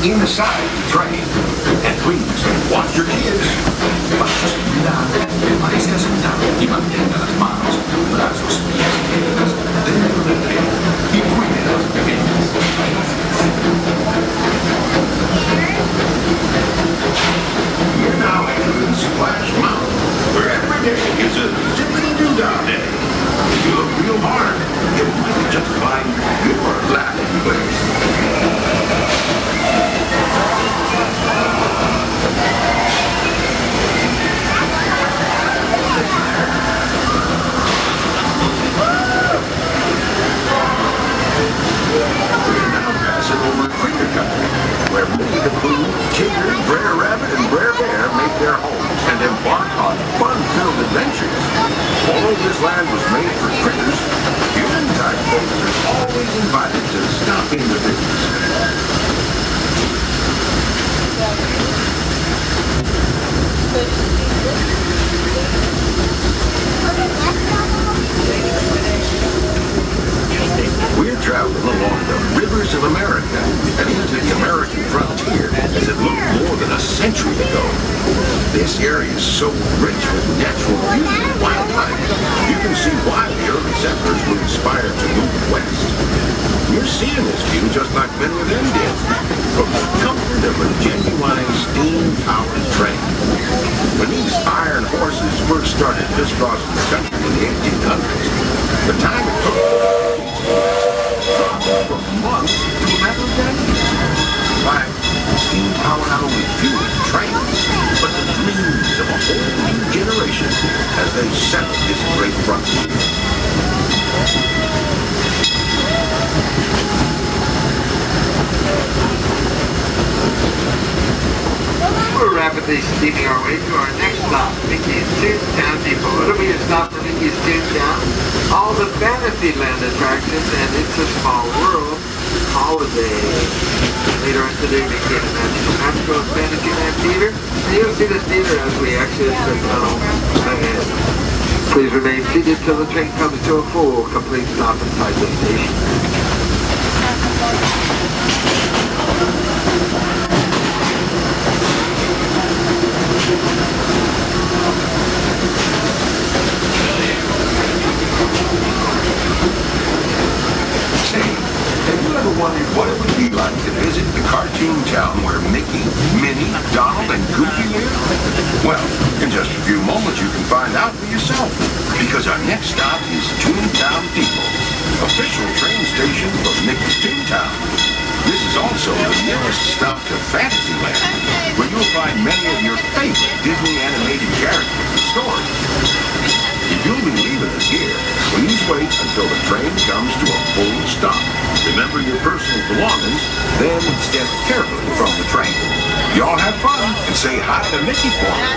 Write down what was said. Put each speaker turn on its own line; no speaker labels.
inside the train. And please, watch your kids. Maestra sentado y mantenga las manos, brazos, pies y pies dentro del tren y cuide a los pequeños. You're now entering Splash Mountain, where every day is a zippity-doo-dah day. If you look real hard, you might just find your laughing place. Over Critter Country, where Minnie the Pooh, Tigger, Brer Rabbit, and Brer Bear make their homes and embark on fun-filled adventures. Although this land was made for critters, human-type folks are always invited to stop in the business. We're traveling along the rivers of America and into the American frontier as it looked more than a century ago. This area is so rich with natural beauty and wildlife. You can see why the early settlers were inspired to move west. You're seeing this view just like many of them did, from the comfort of a genuine steam-powered train. When these iron horses first started crisscrossing the country in the 1800s, the time it took from months to a matter of days. Why, steam power not only fueled trains, but the dreams of a whole new generation as they settled this great frontier.
We're rapidly steaming our way to our next stop, Mickey's Toontown Depot. It'll be a stop for Mickey's Toontown, all the Fantasyland attractions, and It's a Small World holiday. Later on today, Mickey and the Magical Fantasyland Theater. And you'll see the theater as we exit the tunnel ahead. Please remain seated till the train comes to a full, complete stop inside the station.
Wondered what it would be like to visit the cartoon town where Mickey, Minnie, Donald, and Goofy live? Well, in just a few moments you can find out for yourself, because our next stop is Toontown Depot, official train station for Mickey's Toontown. This is also the nearest stop to Fantasyland, where you'll find many of your favorite Disney animated characters and stories. If you'll be leaving us here, please wait until the train comes to a full stop. Remember your personal belongings, then step carefully from the train. Y'all have fun and say hi to Mickey for me.